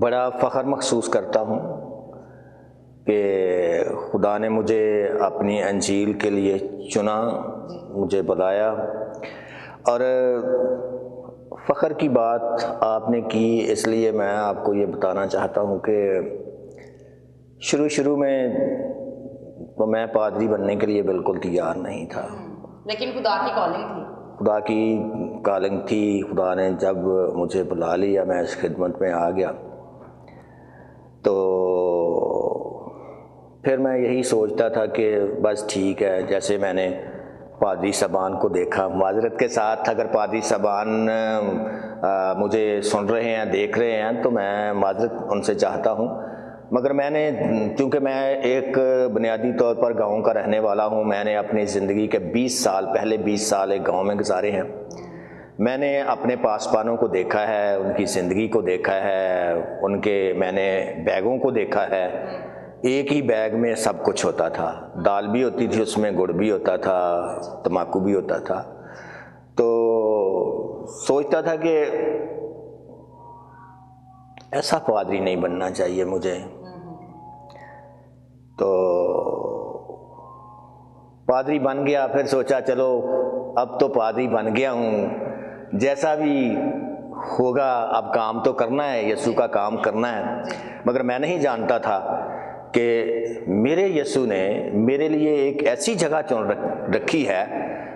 بڑا فخر محسوس کرتا ہوں کہ خدا نے مجھے اپنی انجیل کے لیے چنا، مجھے بلایا، اور فخر کی بات آپ نے کی، اس لیے میں آپ کو یہ بتانا چاہتا ہوں کہ شروع میں تو میں پادری بننے کے لیے بالکل تیار نہیں تھا، لیکن خدا کی کالنگ تھی، خدا کی کالنگ تھی۔ خدا نے جب مجھے بلا لیا، میں اس خدمت میں آ گیا، تو پھر میں یہی سوچتا تھا کہ بس ٹھیک ہے، جیسے میں نے پادری صاحبان کو دیکھا، معذرت کے ساتھ اگر پادری صاحبان مجھے سن رہے ہیں، دیکھ رہے ہیں، تو میں معذرت ان سے چاہتا ہوں، مگر میں نے، کیونکہ میں ایک بنیادی طور پر گاؤں کا رہنے والا ہوں، میں نے اپنی زندگی کے 20 سال ایک گاؤں میں گزارے ہیں، میں نے اپنے پاسبانوں کو دیکھا ہے، ان کی زندگی کو دیکھا ہے، میں نے بیگوں کو دیکھا ہے، ایک ہی بیگ میں سب کچھ ہوتا تھا، دال بھی ہوتی تھی، اس میں گڑ بھی ہوتا تھا، تمباکو بھی ہوتا تھا، تو سوچتا تھا کہ ایسا پادری نہیں بننا چاہیے مجھے، تو پادری بن گیا، پھر سوچا چلو اب تو پادری بن گیا ہوں، جیسا بھی ہوگا اب کام تو کرنا ہے، یسوع کا کام کرنا ہے، مگر میں نہیں جانتا تھا کہ میرے یسوع نے میرے لیے ایک ایسی جگہ چن رکھی ہے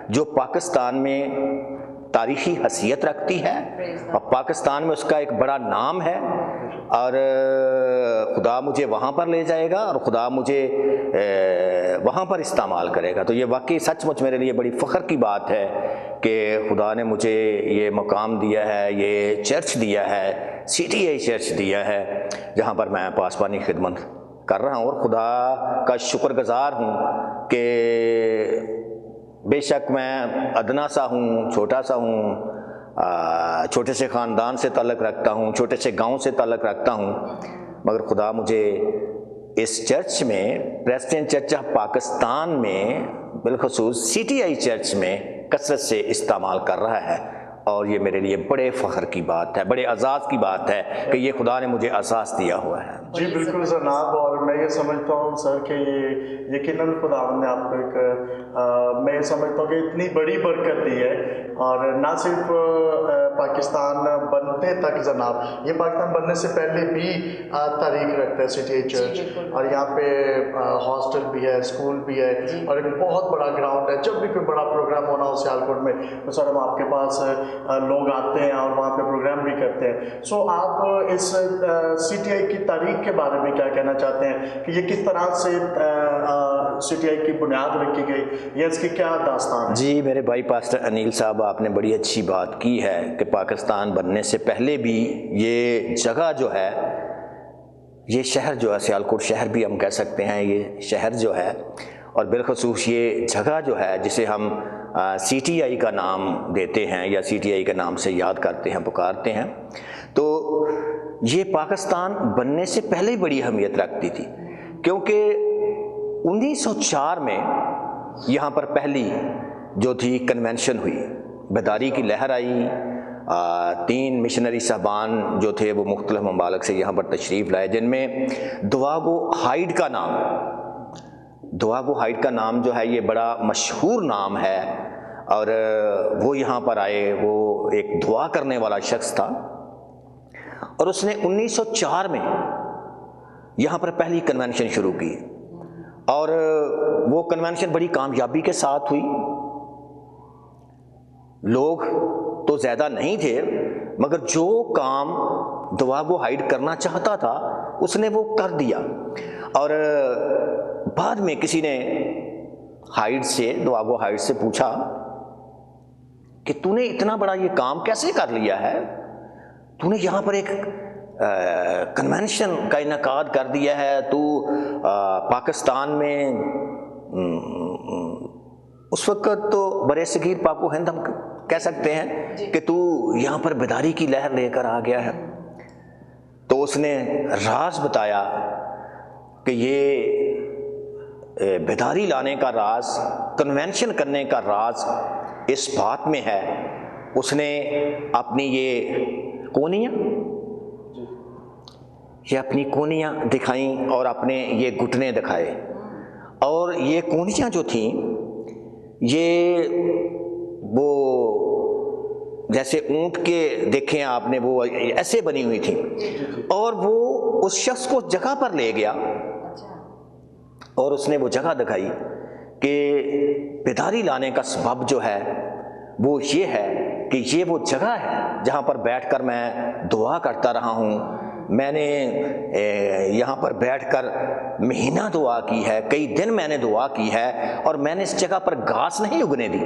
جو پاکستان میں تاریخی حیثیت رکھتی ہے، اور پاکستان میں اس کا ایک بڑا نام ہے، اور خدا مجھے وہاں پر لے جائے گا، اور خدا مجھے وہاں پر استعمال کرے گا۔ تو یہ واقعی سچ مچ میرے لیے بڑی فخر کی بات ہے کہ خدا نے مجھے یہ مقام دیا ہے، یہ چرچ دیا ہے، CTI چرچ دیا ہے، جہاں پر میں پاسبانی خدمت کر رہا ہوں، اور خدا کا شکر گزار ہوں کہ بے شک میں ادنا سا ہوں، چھوٹا سا ہوں، چھوٹے سے خاندان سے تعلق رکھتا ہوں، چھوٹے سے گاؤں سے تعلق رکھتا ہوں، مگر خدا مجھے اس چرچ میں، پریسٹن چرچ آف پاکستان میں، بالخصوص CTI چرچ میں کثرت سے استعمال کر رہا ہے، اور یہ میرے لیے بڑے فخر کی بات ہے، بڑے اعزاز کی بات ہے کہ یہ خدا نے مجھے احساس دیا ہوا ہے۔ جی بالکل جناب، اور میں یہ سمجھتا ہوں سر کہ یہ یقیناً خدا نے آپ کو ایک میں یہ سمجھتا ہوں کہ اتنی بڑی برکت دی ہے، اور نہ صرف پاکستان بننے تک جناب، یہ پاکستان بننے سے پہلے بھی تاریخ رکھتا ہے CTI چرچ، اور یہاں پہ ہاسٹل بھی ہے، اسکول بھی ہے، اور ایک بہت بڑا گراؤنڈ ہے، جب بھی کوئی بڑا پروگرام ہونا ہو سیالکوٹ میں تو سر ہم آپ کے پاس لوگ آتے ہیں اور وہاں پہ پروگرام بھی کرتے ہیں۔ سو آپ اس CTI کی تاریخ کے بارے میں کیا کہنا چاہتے ہیں کہ یہ کس طرح سے CTI کی بنیاد رکھی گئی، یا اس کی کیا داستان ہے؟ جی میرے بھائی پاسٹر انیل صاحب، آپ نے بڑی اچھی بات کی ہے کہ پاکستان بننے سے پہلے بھی یہ جگہ جو ہے، یہ شہر جو ہے، سیالکوٹ شہر بھی ہم کہہ سکتے ہیں، یہ شہر جو ہے، اور بالخصوص یہ جگہ جو ہے جسے ہم CTI کا نام دیتے ہیں یا CTI کے نام سے یاد کرتے ہیں، پکارتے ہیں، تو یہ پاکستان بننے سے پہلے بڑی اہمیت رکھتی تھی، کیونکہ 1904 میں یہاں پر پہلی جو تھی کنونشن ہوئی، بیداری کی لہر آئی، 3 مشنری صاحبان جو تھے وہ مختلف ممالک سے یہاں پر تشریف لائے، جن میں دواگو ہائیڈ کا نام جو ہے یہ بڑا مشہور نام ہے، اور وہ یہاں پر آئے، وہ ایک دعا کرنے والا شخص تھا، اور اس نے 1904 میں یہاں پر پہلی کنونشن شروع کی، اور وہ کنونشن بڑی کامیابی کے ساتھ ہوئی، لوگ تو زیادہ نہیں تھے، مگر جو کام دواگو ہائیڈ کرنا چاہتا تھا اس نے وہ کر دیا، اور بعد میں کسی نے دواگو ہائیڈ سے پوچھا کہ تو نے اتنا بڑا یہ کام کیسے کر لیا ہے، تو نے یہاں پر ایک کنونشن کا انعقاد کر دیا ہے، تو پاکستان میں اس وقت تو برے صغیر پاک و ہند ہم کہہ سکتے ہیں کہ تو یہاں پر بیداری کی لہر لے کر آ گیا ہے، تو اس نے راز بتایا کہ یہ بیداری لانے کا راز، کنونشن کرنے کا راز اس بات میں ہے، اس نے اپنی یہ کونیاں یہ اپنی کونیاں دکھائیں اور اپنے یہ گھٹنے دکھائے، اور یہ کونیاں جو تھیں یہ وہ جیسے اونٹ کے دیکھیں آپ نے وہ ایسے بنی ہوئی تھیں، اور وہ اس شخص کو جگہ پر لے گیا اور اس نے وہ جگہ دکھائی کہ بیداری لانے کا سبب جو ہے وہ یہ ہے کہ یہ وہ جگہ ہے جہاں پر بیٹھ کر میں دعا کرتا رہا ہوں، میں نے یہاں پر بیٹھ کر مہینہ دعا کی ہے، کئی دن میں نے دعا کی ہے، اور میں نے اس جگہ پر گھاس نہیں اگنے دی،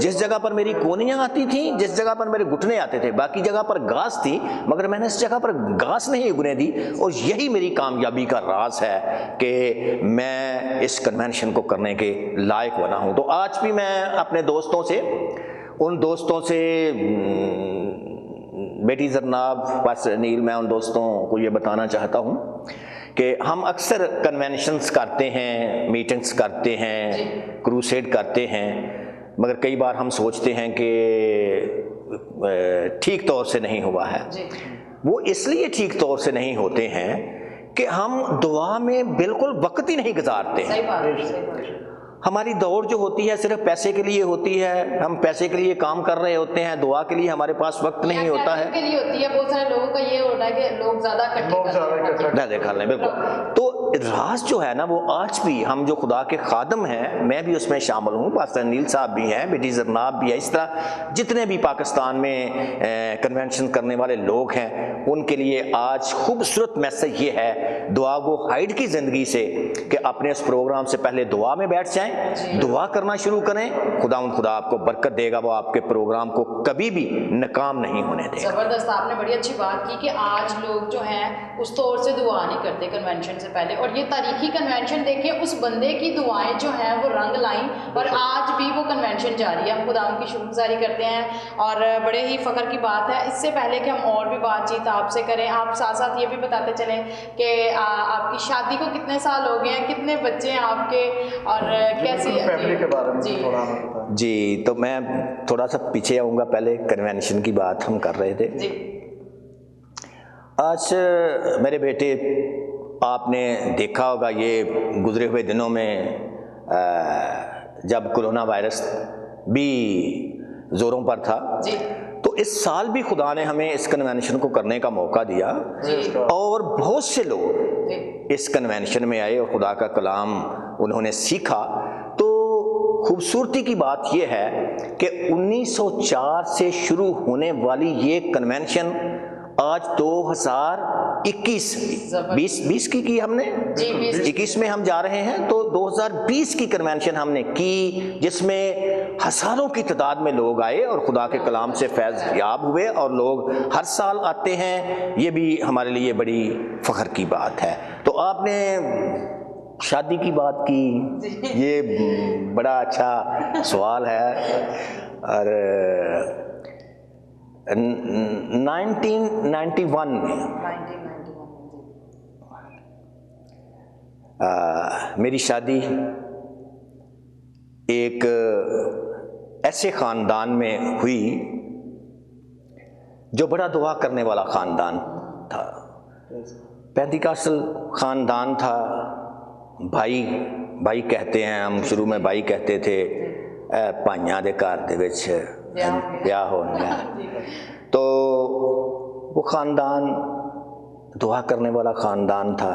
جس جگہ پر میری کونیاں آتی تھیں، جس جگہ پر میرے گھٹنے آتے تھے، باقی جگہ پر گھاس تھی، مگر میں نے اس جگہ پر گھاس نہیں اگنے دی، اور یہی میری کامیابی کا راز ہے کہ میں اس کنونشن کو کرنے کے لائق بنا ہوں۔ تو آج بھی میں اپنے دوستوں سے، ان دوستوں سے، بیٹی زرناب، پاسٹر انیل، میں ان دوستوں کو یہ بتانا چاہتا ہوں کہ ہم اکثر کنونشنز کرتے ہیں، میٹنگز کرتے ہیں، کروسیڈ کرتے ہیں، مگر کئی بار ہم سوچتے ہیں کہ ٹھیک طور سے نہیں ہوا ہے۔ وہ اس لیے ٹھیک طور سے نہیں ہوتے ہیں کہ ہم دعا میں بالکل وقت ہی نہیں گزارتے ہیں۔ ہماری دوڑ جو ہوتی ہے صرف پیسے کے لیے ہوتی ہے، ہم پیسے کے لیے کام کر رہے ہوتے ہیں، دعا کے لیے ہمارے پاس وقت نہیں ہوتا ہے۔ کے لیے ہوتی ہے، بہت سارے لوگوں کا یہ ہوتا ہے کہ لوگ زیادہ زیادہ کر لیں، بالکل۔ تو راز جو ہے نا وہ آج بھی ہم جو خدا کے خادم ہیں، میں بھی اس میں شامل ہوں، پاسٹر انیل صاحب بھی ہیں، بیٹی زرناب بھی ہے، اس طرح جتنے بھی پاکستان میں کنونشن کرنے والے لوگ ہیں، ان کے لیے آج خوبصورت میسج یہ ہے دعا گو ہائیڈ کی زندگی سے کہ اپنے اس پروگرام سے پہلے دعا میں بیٹھ جائیں، دعا کرنا شروع کریں، خدا آپ کو برکت دے گا، وہ آپ کے پروگرام کو کبھی بھی ناکام نہیں ہونے دے گا۔ زبردست، آپ نے بڑی اچھی بات کی کہ آج لوگ جو ہیں اس طور سے دعا نہیں کرتے کنونشن سے پہلے، اور یہ تاریخی کنونشن دیکھیں، اس بندے کی دعائیں جو ہیں وہ رنگ لائیں، اور آج بھی وہ کنونشن جاری ہے۔ ہم خدا ان کی شکر گزاری کرتے ہیں، اور بڑے ہی فخر کی بات ہے۔ اس سے پہلے کہ ہم اور بھی بات چیت آپ سے کریں، آپ ساتھ ساتھ یہ بھی بتاتے چلیں کہ آپ کی شادی کو کتنے سال ہو گئے ہیں، کتنے بچے ہیں آپ کے، اور کیسی فیملی کے بارے میں تھوڑا بتائیں۔ جی، تو میں تھوڑا سا پیچھے آؤں گا، پہلے کنونشن کی بات ہم کر رہے تھے۔ آج میرے بیٹے، آپ نے دیکھا ہوگا یہ گزرے ہوئے دنوں میں جب کرونا وائرس بھی زوروں پر تھا، تو اس سال بھی خدا نے ہمیں اس کنونشن کو کرنے کا موقع دیا، اور بہت سے لوگ اس کنونشن میں آئے اور خدا کا کلام انہوں نے سیکھا۔ تو خوبصورتی کی بات یہ ہے کہ 1904 سے شروع ہونے والی یہ کنونشن آج 2021 کی ہم نے 21 میں ہم جا رہے ہیں، تو 2020 کی کنونشن ہم نے کی، جس میں ہزاروں کی تعداد میں لوگ آئے اور خدا کے کلام سے فیض یاب ہوئے، اور لوگ ہر سال آتے ہیں، یہ بھی ہمارے لیے بڑی فخر کی بات ہے۔ تو آپ نے شادی کی بات کی، یہ بڑا اچھا سوال ہے، اور 1991 میں میری شادی ایک ایسے خاندان میں ہوئی جو بڑا دعا کرنے والا خاندان تھا، پینتیکاسل خاندان تھا۔ بھائی کہتے ہیں، ہم شروع میں بھائی کہتے تھے، پائیاں دے گھر دے وچ بیاہ ہو گیا۔ تو وہ خاندان دعا کرنے والا خاندان تھا،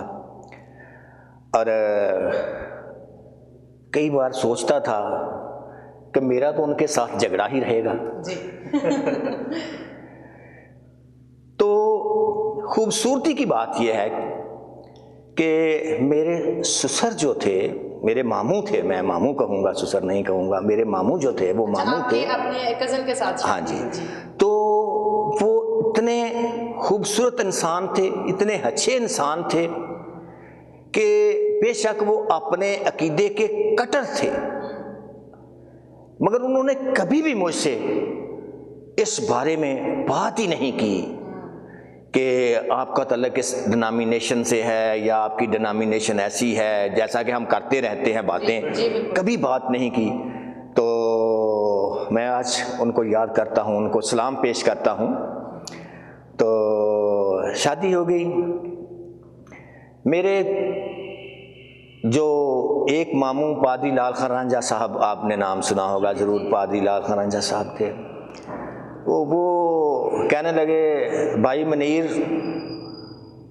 اور کئی بار سوچتا تھا کہ میرا تو ان کے ساتھ جھگڑا ہی رہے گا۔ تو خوبصورتی کی بات یہ ہے کہ میرے سسر جو تھے، میرے ماموں تھے، میں ماموں کہوں گا، سسر نہیں کہوں گا، میرے ماموں جو تھے وہ ماموں تھے اپنے کزن کے ساتھ۔ ہاں جی، تو وہ اتنے خوبصورت انسان تھے، اتنے اچھے انسان تھے کہ بے شک وہ اپنے عقیدے کے کٹر تھے، مگر انہوں نے کبھی بھی مجھ سے اس بارے میں بات ہی نہیں کی کہ آپ کا تعلق اس ڈینامینیشن سے ہے، یا آپ کی ڈینامینیشن ایسی ہے، جیسا کہ ہم کرتے رہتے ہیں باتیں، کبھی بات نہیں کی۔ تو میں آج ان کو یاد کرتا ہوں، ان کو سلام پیش کرتا ہوں۔ تو شادی ہو گئی، میرے جو ایک ماموں پادری لال خان رانجھا صاحب، آپ نے نام سنا ہوگا ضرور، پادری لال خان رانجھا صاحب تھے، وہ کہنے لگے بھائی منیر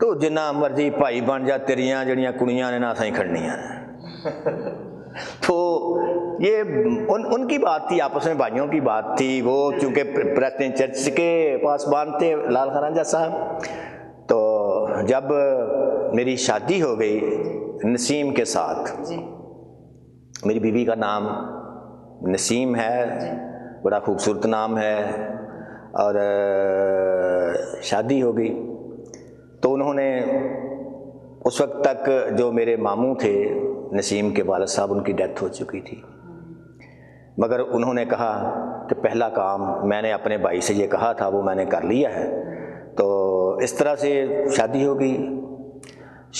تو جنہ مرضی بھائی بن جا، تیریاں جڑیاں کڑیاں نے نہ سائیں کھڑنیاں نے۔ تو یہ ان کی بات تھی، آپس میں بھائیوں کی بات تھی۔ وہ چونکہ پریسٹن چرچ کے پاسبان تھے لال خان رانجھا صاحب، تو جب میری شادی ہو گئی نسیم کے ساتھ، میری بیوی کا نام نسیم ہے، بڑا خوبصورت نام ہے، اور شادی ہو گئی تو انہوں نے اس وقت تک جو میرے ماموں تھے نسیم کے والد صاحب، ان کی ڈیتھ ہو چکی تھی، مگر انہوں نے کہا کہ پہلا کام میں نے اپنے بھائی سے یہ کہا تھا وہ میں نے کر لیا ہے۔ تو اس طرح سے شادی ہو گئی۔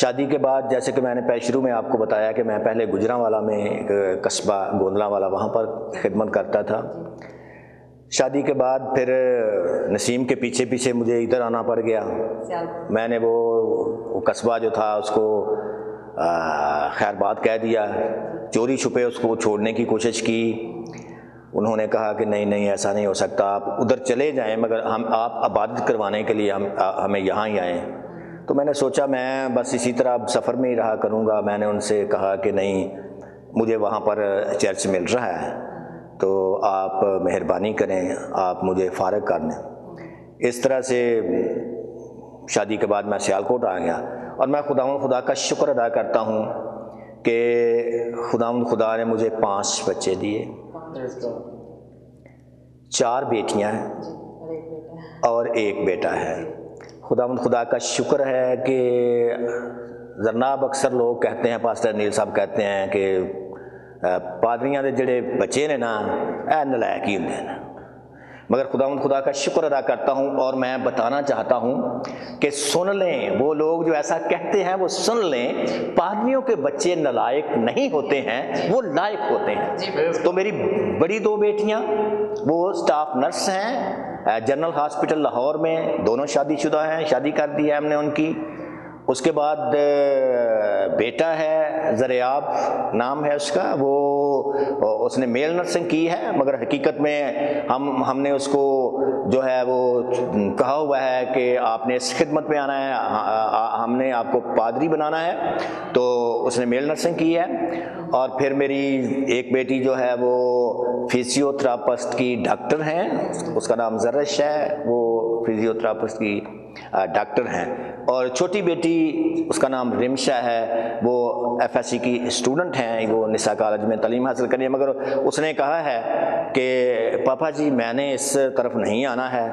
شادی کے بعد جیسے کہ میں نے شروع میں آپ کو بتایا کہ میں پہلے گجرانوالہ میں ایک قصبہ گوندلاں والا وہاں پر خدمت کرتا تھا۔ شادی کے بعد پھر نسیم کے پیچھے پیچھے مجھے ادھر آنا پڑ گیا۔ میں نے وہ قصبہ جو تھا اس کو خیر بات کہہ دیا، چوری چھپے اس کو چھوڑنے کی کوشش کی۔ انہوں نے کہا کہ نہیں ایسا نہیں ہو سکتا، آپ ادھر چلے جائیں مگر آپ عبادت کروانے کے لیے ہمیں یہاں ہی آئیں۔ تو میں نے سوچا میں بس اسی طرح سفر میں ہی رہا کروں گا۔ میں نے ان سے کہا کہ نہیں، مجھے وہاں پر چرچ مل رہا ہے تو آپ مہربانی کریں، آپ مجھے فارغ کر دیں۔ اس طرح سے شادی کے بعد میں سیالکوٹ آ گیا، اور میں خدا کا شکر ادا کرتا ہوں کہ خدا نے مجھے 5 بچے دیے، 4 بیٹیاں ہیں اور 1 بیٹا ہے۔ خدا کا شکر ہے کہ زرناب اکثر لوگ کہتے ہیں، پاسٹر نیل صاحب کہتے ہیں کہ پادریاں دے جڑے بچے نے نا اے نلائق ہی ہوندے ہیں، مگر خدا کا شکر ادا کرتا ہوں، اور میں بتانا چاہتا ہوں کہ سن لیں، وہ لوگ جو ایسا کہتے ہیں وہ سن لیں، پادریوں کے بچے نلائق نہیں ہوتے ہیں، وہ لائق ہوتے ہیں۔ تو میری بڑی 2 بیٹیاں وہ سٹاف نرس ہیں جنرل ہاسپٹل لاہور میں، دونوں شادی شدہ ہیں، شادی کر دی ہے ہم نے ان کی۔ اس کے بعد بیٹا ہے زریاب نام ہے اس کا، وہ اس نے میل نرسنگ کی ہے، مگر حقیقت میں ہم نے اس کو جو ہے وہ کہا ہوا ہے کہ آپ نے اس خدمت میں آنا ہے، ہم نے آپ کو پادری بنانا ہے، تو اس نے میل نرسنگ کی ہے۔ اور پھر میری ایک بیٹی جو ہے وہ فزیو تھراپسٹ کی ڈاکٹر ہیں، اس کا نام زرش ہے، وہ فزیو تھراپسٹ کی ڈاکٹر ہیں۔ اور چھوٹی بیٹی اس کا نام رمشا ہے، وہ FSC کی اسٹوڈنٹ ہیں، وہ نساء کالج میں تعلیم حاصل کری ہے، مگر اس نے کہا ہے کہ پاپا جی میں نے اس طرف نہیں آنا ہے،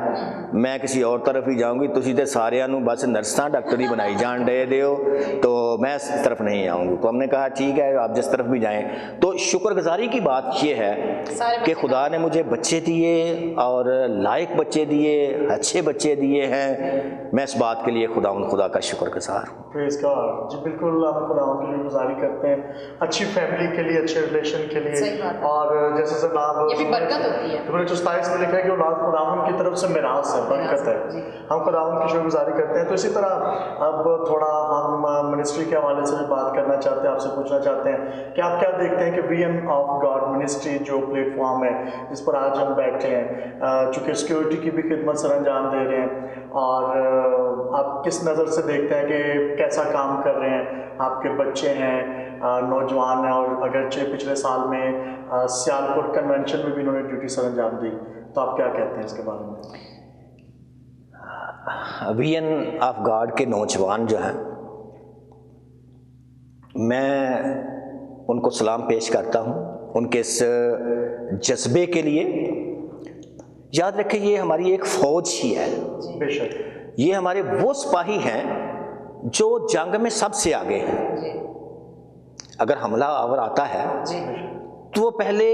میں کسی اور طرف ہی جاؤں گی، تسی تے ساریاں نوں بس نرساں ڈاکٹر ہی بنائی جان دے ہو، تو میں اس طرف نہیں آؤں گی۔ تو ہم نے کہا ٹھیک ہے آپ جس طرف بھی جائیں۔ تو شکر گزاری کی بات یہ ہے کہ خدا نے مجھے بچے دیے، اور لائق بچے دیے، اچھے بچے دیے ہیں، میں اس بات کے لیے خدا کا شکر گزار ہوں۔ پریز گاڈ۔ جی بالکل، ہم خدا کے لیے گزاری کرتے ہیں اچھی فیملی کے لیے، اچھے ریلیشن کے لیے، اور جیسے جناب یہ بھی برکت ہوتی ہے۔ 27 میں لکھا ہے کہ اولاد خداوند کی طرف سے میراث ہے، برکت ہے۔ ہم خداوند کی شکر گزاری کرتے ہیں۔ تو اسی طرح اب تھوڑا ہم منسٹری کے حوالے سے بھی بات کرنا چاہتے ہیں، آپ سے پوچھنا چاہتے ہیں کہ آپ کیا دیکھتے ہیں کہ وین آف گاڈ منسٹری جو پلیٹ فارم ہے جس پر آج ہم بیٹھے ہیں، چونکہ سیکیورٹی کی بھی خدمت سر انجام دے رہے ہیں، اور آپ کس نظر سے دیکھتے ہیں کہ کیسا کام کر رہے ہیں؟ آپ کے بچے ہیں، نوجوان ہیں، اور اگرچہ پچھلے سال میں سیالکوٹ کنونشن میں بھی انہوں نے ڈیوٹی سر انجام دی، تو آپ کیا کہتے ہیں اس کے بارے میں؟ وین آف گاڈ کے نوجوان جو ہیں، میں ان کو سلام پیش کرتا ہوں ان کے اس جذبے کے لیے۔ یاد رکھیں یہ ہماری ایک فوج ہی ہے، بے شک یہ ہمارے وہ سپاہی ہیں جو جنگ میں سب سے آگے ہیں۔ اگر حملہ آور آتا ہے تو وہ پہلے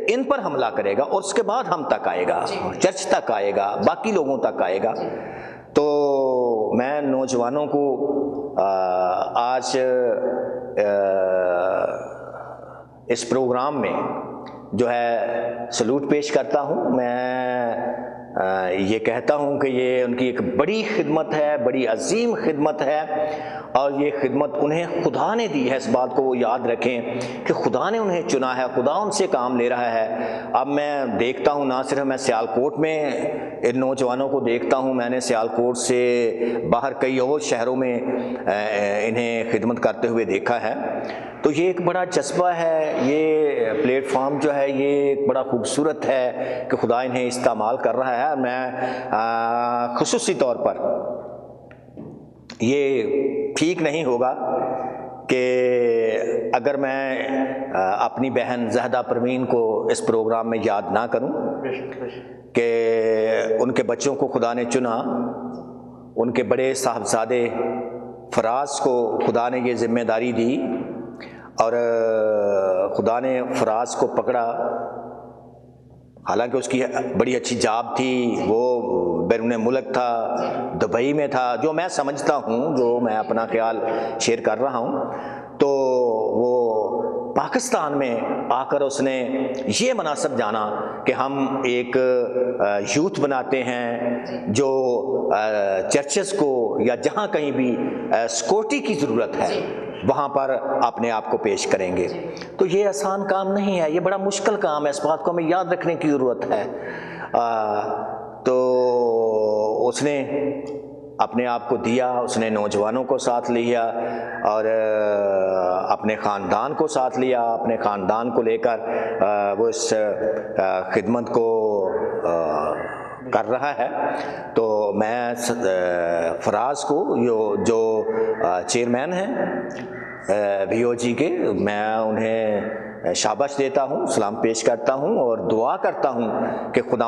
ان پر حملہ کرے گا، اور اس کے بعد ہم تک آئے گا، چرچ تک آئے گا، باقی لوگوں تک آئے گا۔ تو میں نوجوانوں کو آج اس پروگرام میں جو ہے سلوٹ پیش کرتا ہوں۔ میں یہ کہتا ہوں کہ یہ ان کی ایک بڑی خدمت ہے، بڑی عظیم خدمت ہے، اور یہ خدمت انہیں خدا نے دی ہے۔ اس بات کو وہ یاد رکھیں کہ خدا نے انہیں چنا ہے، خدا ان سے کام لے رہا ہے۔ اب میں دیکھتا ہوں، نہ صرف میں سیالکوٹ میں ان نوجوانوں کو دیکھتا ہوں، میں نے سیالکوٹ سے باہر کئی اور شہروں میں انہیں خدمت کرتے ہوئے دیکھا ہے۔ تو یہ ایک بڑا جذبہ ہے، یہ پلیٹ فارم جو ہے یہ ایک بڑا خوبصورت ہے کہ خدا انہیں استعمال کر رہا ہے۔ میں خصوصی طور پر یہ ٹھیک نہیں ہوگا کہ اگر میں اپنی بہن زہدہ پروین کو اس پروگرام میں یاد نہ کروں کہ ان کے بچوں کو خدا نے چنا، ان کے بڑے صاحبزادے فراز کو خدا نے یہ ذمہ داری دی، اور خدا نے فراز کو پکڑا، حالانکہ اس کی بڑی اچھی جاب تھی، وہ بیرون ملک تھا، دبئی میں تھا، جو میں سمجھتا ہوں، جو میں اپنا خیال شیئر کر رہا ہوں، تو وہ پاکستان میں آ کر اس نے یہ مناسب جانا کہ ہم ایک یوتھ بناتے ہیں جو چرچز کو یا جہاں کہیں بھی سیکورٹی کی ضرورت ہے وہاں پر اپنے آپ کو پیش کریں گے۔ تو یہ آسان کام نہیں ہے، یہ بڑا مشکل کام ہے، اس بات کو ہمیں یاد رکھنے کی ضرورت ہے۔ تو اس نے اپنے آپ کو دیا، اس نے نوجوانوں کو ساتھ لیا اور اپنے خاندان کو ساتھ لیا، اپنے خاندان کو لے کر وہ اس خدمت کو کر رہا ہے۔ تو میں فراز کو جو چیئرمین ہیں وی او جی کے، میں انہیں شاباش دیتا ہوں، سلام پیش کرتا ہوں اور دعا کرتا ہوں کہ خدا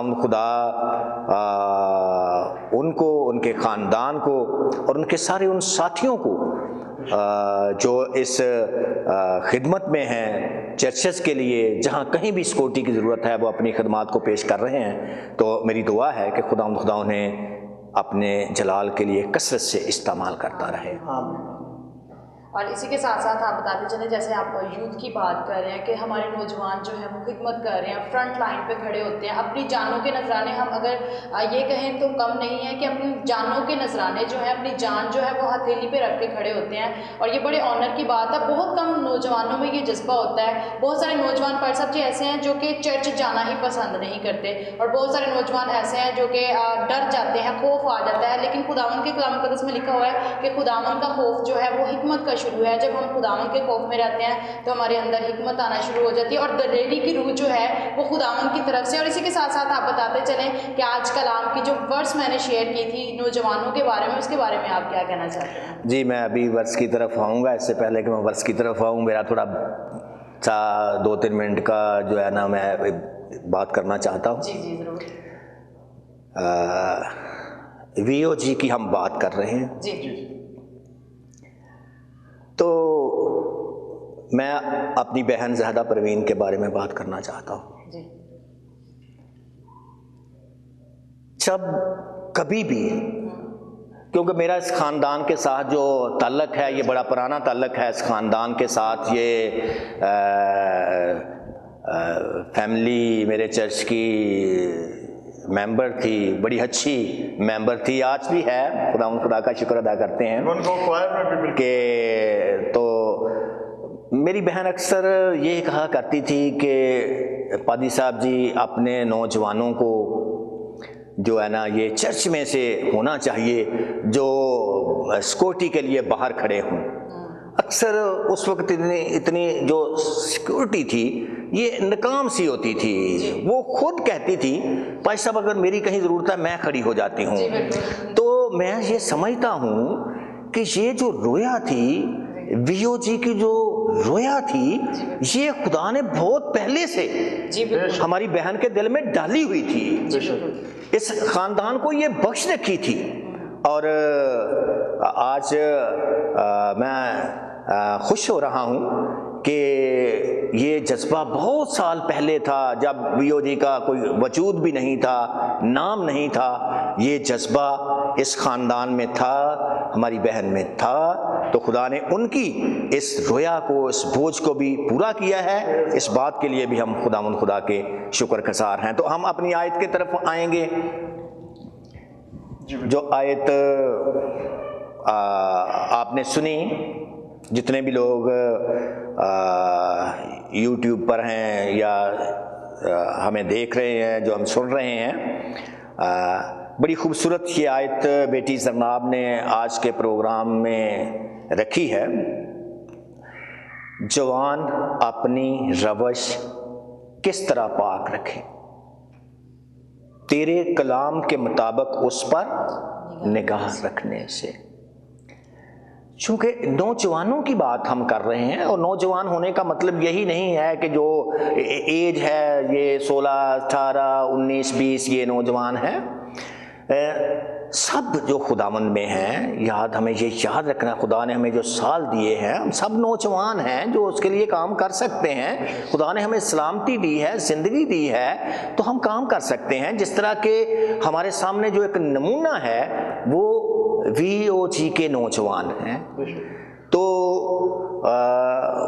ان کو، ان کے خاندان کو اور ان کے سارے ان ساتھیوں کو جو اس خدمت میں ہیں چرچز کے لیے، جہاں کہیں بھی سیکورٹی کی ضرورت ہے وہ اپنی خدمات کو پیش کر رہے ہیں۔ تو میری دعا ہے کہ خدا انہیں اپنے جلال کے لیے کثرت سے استعمال کرتا رہے۔ اور اسی کے ساتھ ساتھ آپ بتاتے چلیں، جیسے آپ یوتھ کی بات کر رہے ہیں کہ ہمارے نوجوان جو ہیں وہ خدمت کر رہے ہیں، فرنٹ لائن پہ کھڑے ہوتے ہیں، اپنی جانوں کے نذرانے، ہم اگر یہ کہیں تو کم نہیں ہے کہ اپنی جانوں کے نذرانے جو ہیں، اپنی جان جو ہے وہ ہتھیلی پہ رکھ کے کھڑے ہوتے ہیں، اور یہ بڑے آنر کی بات ہے۔ بہت کم نوجوانوں میں یہ جذبہ ہوتا ہے۔ بہت سارے نوجوان پرسب جی ایسے ہیں جو کہ چرچ جانا ہی پسند نہیں کرتے، اور بہت سارے نوجوان ایسے ہیں جو کہ ڈر جاتے ہیں، خوف آ جاتا ہے، لیکن خداوند کے کلام مقدس میں لکھا ہوا ہے کہ خداوند کا خوف جو ہے وہ حکمت کا شروع ہے۔ جب ہم خداوند کے خوف میں رہتے ہیں تو ہمارے اندر حکمت آنا شروع ہو جاتی ہے، اور دلیری کی روح جو ہے وہ خداوند کی طرف سے۔ اور اسی کے ساتھ ساتھ آپ بتاتے چلیں کہ آج کلام کی جو ورس میں نے شیئر کی تھی نوجوانوں کے بارے میں، اس کے بارے میں آپ کیا کہنا چاہتے ہیں؟ جی، میں ابھی ورس کی طرف آؤں گا۔ اس سے پہلے کہ میں ورس کی طرف آؤں، میرا تھوڑا سا 2-3 منٹ کا جو ہے نا میں بات کرنا چاہتا ہوں۔ جی جی ضرور۔ وی او جی کی ہم بات کر رہے ہیں۔ جی تو میں اپنی بہن زہدہ پروین کے بارے میں بات کرنا چاہتا ہوں۔ جی۔ جب کبھی بھی، کیونکہ میرا اس خاندان کے ساتھ جو تعلق ہے یہ بڑا پرانا تعلق ہے، اس خاندان کے ساتھ یہ فیملی میرے چرچ کی ممبر تھی، بڑی اچھی ممبر تھی، آج بھی ہے، خدا کا شکر ادا کرتے ہیں کہ تو میری بہن اکثر یہ کہا کرتی تھی کہ پادری صاحب جی اپنے نوجوانوں کو جو ہے نا یہ چرچ میں سے ہونا چاہیے جو سیکورٹی کے لیے باہر کھڑے ہوں۔ اکثر اس وقت اتنی جو سیکورٹی تھی یہ ناکام سی ہوتی تھی، وہ خود کہتی تھی پادری صاحب اگر میری کہیں ضرورت ہے میں کھڑی ہو جاتی ہوں۔ تو میں یہ سمجھتا ہوں کہ یہ جو رویا تھی، وی او جی کی جو رویا تھی، یہ خدا نے بہت پہلے سے ہماری بہن کے دل میں ڈالی ہوئی تھی، اس خاندان کو یہ بخش رکھی تھی۔ اور آج میں خوش ہو رہا ہوں کہ یہ جذبہ بہت سال پہلے تھا، جب وی او جی کا کوئی وجود بھی نہیں تھا، نام نہیں تھا، یہ جذبہ اس خاندان میں تھا، ہماری بہن میں تھا۔ تو خدا نے ان کی اس رویا کو، اس بوجھ کو بھی پورا کیا ہے، اس بات کے لیے بھی ہم خدا کے شکر گزار ہیں۔ تو ہم اپنی آیت کی طرف آئیں گے جو آیت آپ نے سنی، جتنے بھی لوگ یوٹیوب پر ہیں یا ہمیں دیکھ رہے ہیں، جو ہم سن رہے ہیں، بڑی خوبصورت یہ آیت بیٹی زرناب نے آج کے پروگرام میں رکھی ہے۔ جوان اپنی روش کس طرح پاک رکھے، تیرے کلام کے مطابق اس پر نگاہ رکھنے سے۔ چونکہ نوجوانوں کی بات ہم کر رہے ہیں، اور نوجوان ہونے کا مطلب یہی نہیں ہے کہ جو ایج ہے یہ 16 18 19 20 یہ نوجوان ہے۔ سب جو خداوند میں ہیں، ہمیں یہ یاد رکھنا، خدا نے ہمیں جو سال دیے ہیں ہم سب نوجوان ہیں جو اس کے لیے کام کر سکتے ہیں۔ خدا نے ہمیں سلامتی دی ہے، زندگی دی ہے، تو ہم کام کر سکتے ہیں۔ جس طرح کہ ہمارے سامنے جو ایک نمونہ ہے وہ VOG کے نوجوان ہیں، تو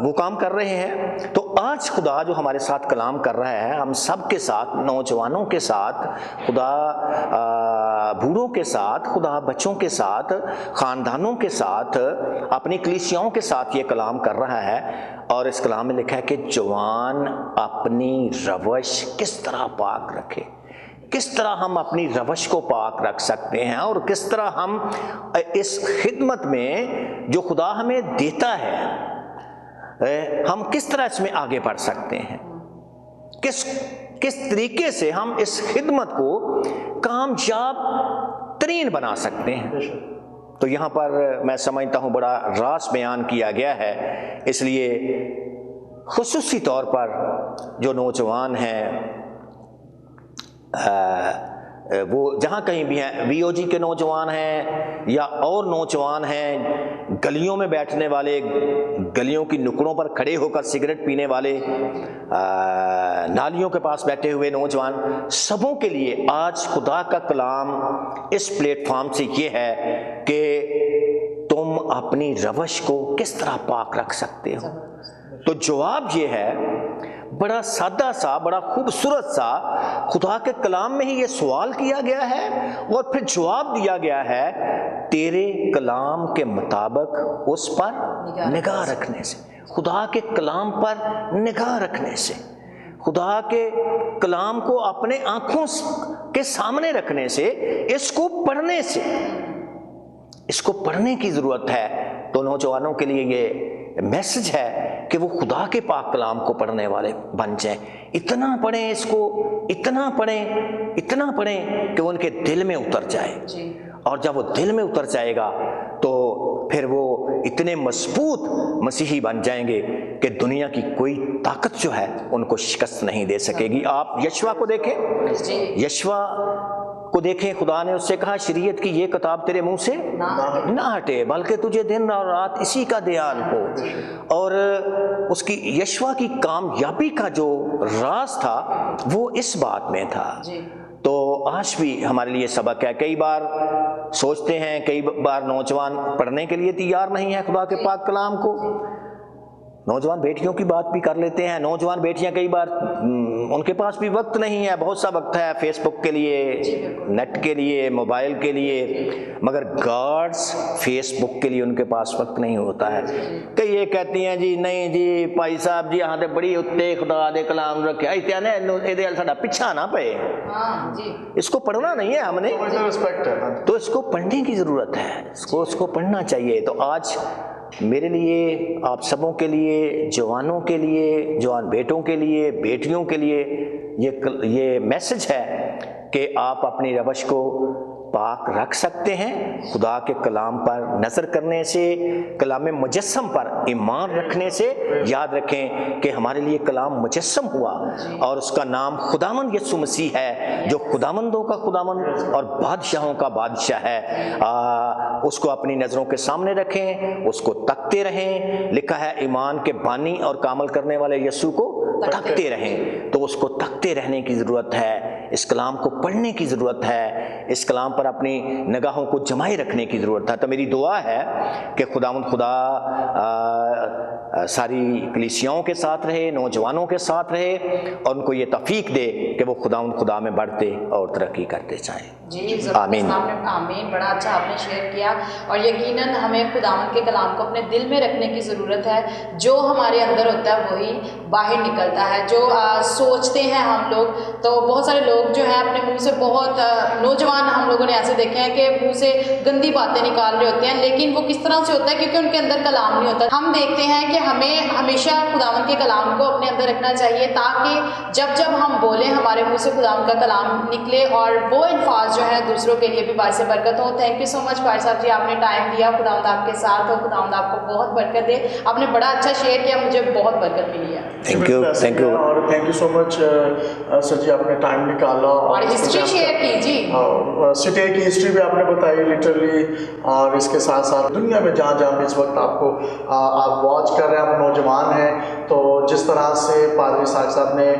وہ کام کر رہے ہیں۔ تو آج خدا جو ہمارے ساتھ کلام کر رہا ہے، ہم سب کے ساتھ، نوجوانوں کے ساتھ، خدا بوڑھوں کے ساتھ، خدا بچوں کے ساتھ، خاندانوں کے ساتھ، اپنی کلیسیاؤں کے ساتھ یہ کلام کر رہا ہے۔ اور اس کلام میں لکھا ہے کہ جوان اپنی روش کس طرح پاک رکھے، کس طرح ہم اپنی روش کو پاک رکھ سکتے ہیں، اور کس طرح ہم اس خدمت میں جو خدا ہمیں دیتا ہے ہم کس طرح اس میں آگے بڑھ سکتے ہیں، کس طریقے سے ہم اس خدمت کو کامیاب ترین بنا سکتے ہیں۔ تو یہاں پر میں سمجھتا ہوں بڑا راز بیان کیا گیا ہے، اس لیے خصوصی طور پر جو نوجوان ہیں، وہ جہاں کہیں بھی ہیں، VOG کے نوجوان ہیں یا اور نوجوان ہیں، گلیوں میں بیٹھنے والے، گلیوں کی نکڑوں پر کھڑے ہو کر سگریٹ پینے والے، نالیوں کے پاس بیٹھے ہوئے نوجوان، سبوں کے لیے آج خدا کا کلام اس پلیٹ فارم سے یہ ہے کہ تم اپنی روش کو کس طرح پاک رکھ سکتے ہو۔ تو جواب یہ ہے، بڑا سادہ سا، بڑا خوبصورت سا، خدا کے کلام میں ہی یہ سوال کیا گیا ہے اور پھر جواب دیا گیا ہے، تیرے کلام کے مطابق اس پر نگاہ رکھنے سے، خدا کے کلام پر نگاہ رکھنے سے، خدا کے کلام کو اپنے آنکھوں کے سامنے رکھنے سے، اس کو پڑھنے سے، اس کو پڑھنے کی ضرورت ہے۔ تو نوجوانوں کے لیے یہ میسج ہے کہ وہ خدا کے پاک کلام کو پڑھنے والے بن جائیں، اتنا پڑھیں اس کو، اتنا پڑھیں کہ وہ ان کے دل میں اتر جائے، اور جب وہ دل میں اتر جائے گا تو پھر وہ اتنے مضبوط مسیحی بن جائیں گے کہ دنیا کی کوئی طاقت جو ہے ان کو شکست نہیں دے سکے گی۔ آپ یشوا کو دیکھیں، یشوا کو دیکھیں، خدا نے اس سے کہا شریعت کی یہ کتاب تیرے منہ سے نہ ہٹے، بلکہ تجھے دن اور رات اسی کا دھیان ہو۔ اور اس کی یشوا کی کامیابی کا جو راز تھا وہ اس بات میں تھا۔ تو آج بھی ہمارے لیے سبق ہے، کئی بار سوچتے ہیں، کئی بار نوجوان پڑھنے کے لیے تیار نہیں ہے خدا کے پاک کلام کو۔ نوجوان بیٹیوں کی بات بھی کر لیتے ہیں، نوجوان بیٹیاں کئی بار ان کے پاس بھی وقت نہیں ہے، بہت سا وقت ہے فیس بک کے لیے، نیٹ کے لیے، موبائل کے لیے، مگر گاڈز فیس بک کے لیے ان کے پاس وقت نہیں ہوتا ہے۔ کئی یہ کہتی ہیں جی نہیں جی بھائی صاحب جی ہاں تے بڑی اتنے خدا دے کلام رکھا یہ ساڈا پیچھا نہ پے، اس کو پڑھنا نہیں ہے ہم نے، تو اس کو پڑھنے کی ضرورت ہے، اس کو پڑھنا چاہیے۔ تو آج میرے لیے، آپ سبوں کے لیے، جوانوں کے لیے، جوان بیٹوں کے لیے، بیٹیوں کے لیے یہ میسج ہے کہ آپ اپنی روش کو پاک رکھ سکتے ہیں خدا کے کلام پر نظر کرنے سے، کلام مجسم پر ایمان رکھنے سے۔ یاد رکھیں کہ ہمارے لیے کلام مجسم ہوا اور اس کا نام خداوند یسوع مسیح ہے، جو خداوندوں کا خداوند اور بادشاہوں کا بادشاہ ہے۔ اس کو اپنی نظروں کے سامنے رکھیں، اس کو تکتے رہیں۔ لکھا ہے ایمان کے بانی اور کامل کرنے والے یسوع کو تکتے رہیں، تو اس کو تکتے رہنے کی ضرورت ہے، اس کلام کو پڑھنے کی ضرورت ہے، اس کلام پر اپنی نگاہوں کو جمائے رکھنے کی ضرورت ہے۔ تو میری دعا ہے کہ خداوند خدا ساری کلیسیاؤں کے ساتھ رہے، نوجوانوں کے ساتھ رہے، اور ان کو یہ توفیق دے کہ وہ خداوند خدا میں بڑھتے اور ترقی کرتے جائیں۔ جی زبردست، آپ نے آمین، بڑا اچھا آپ نے شیئر کیا. اور یقیناً ہمیں خداوند کے کلام کو اپنے دل میں رکھنے کی ضرورت ہے. جو ہمارے اندر ہوتا ہے وہی باہر نکلتا ہے. جو سوچتے ہیں ہم لوگ، تو بہت سارے لوگ جو ہیں اپنے منہ سے بہت نوجوان ہم لوگوں نے ایسے دیکھے ہیں کہ منہ سے گندی باتیں نکال رہے ہوتے ہیں، لیکن وہ کس طرح سے ہوتا ہے؟ کیونکہ ان کے اندر کلام نہیں ہوتا. ہم دیکھتے ہیں کہ ہمیں ہمیشہ خداوند کے کلام کو اپنے اندر رکھنا چاہیے، تاکہ جب جب ہم بولیں ہمارے منہ سے خداوند کا کلام نکلے اور وہ الفاظ جو ہے دوسروں کے لیے بھی باعث برکت ہو. تھینک یو سو مچ فائر صاحب جی، آپ نے ٹائم دیا. خداوند آپ کے ساتھ ہو، خداوند آپ کو بہت برکت دے. آپ نے بڑا اچھا شیئر کیا، مجھے بہت برکت ملی ہے. Thank you, thank you. اور تھینک یو سو مچ سر جی، آپ نے ٹائم نکالا اور ہسٹری شیئر کی. جی سٹے کی ہسٹری بھی آپ نے بتائی لٹرلی، اور اس کے ساتھ ساتھ دنیا میں جہاں جہاں بھی اس وقت آپ کو آپ واچ کر رہے ہیں، آپ نوجوان ہیں، تو جس طرح سے پادری صاحب نے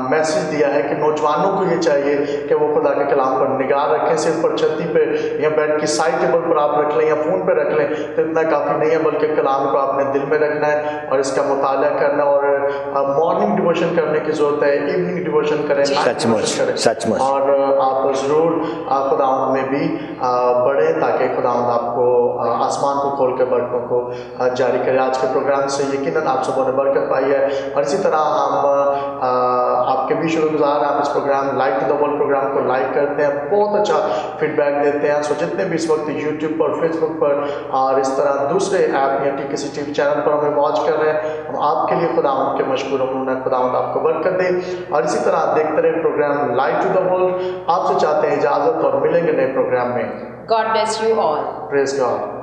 میسج دیا ہے کہ نوجوانوں کو یہ چاہیے کہ وہ خدا کے کلام پر نگاہ رکھیں. صرف پر چھتی پہ یا بیڈ کی سائڈ ٹیبل پر آپ رکھ لیں یا فون پہ رکھ لیں تو اتنا کافی نہیں ہے، بلکہ کلام کو آپ نے دل میں رکھنا ہے اور اس کا مطالعہ کرنا. اور مارننگ ڈیووشن کرنے کی ضرورت ہے، ایوننگ ڈیووشن کریں، سچ مچ سچ مچ. اور آپ ضرور خداوند میں بھی بڑھیں تاکہ خداوند آپ کو آسمان کو کھول کے برکتوں کو جاری کرے. آج کے پروگرام سے یقیناً آپ سبوں نے برکت پائی ہے، اور اسی طرح ہم آپ کے بھی شکر گزار ہیں. آپ اس program like to the world program کو لائک کرتے ہیں، بہت اچھا فیڈ بیک دیتے ہیں. سو جتنے بھی اس وقت یوٹیوب پر، فیس بک پر اور اس طرح دوسرے ایپ یا TKC TV چینل پر ہمیں واچ کر رہے ہیں، ہم آپ کے لیے خداوند کے مشکور ہوں. خداوند آپ کو برکت دے. اور اسی طرح دیکھتے رہے program light to the world. آپ سے چاہتے ہیں اجازت اور ملیں گے نئے پروگرام میں. God bless you all. Praise God.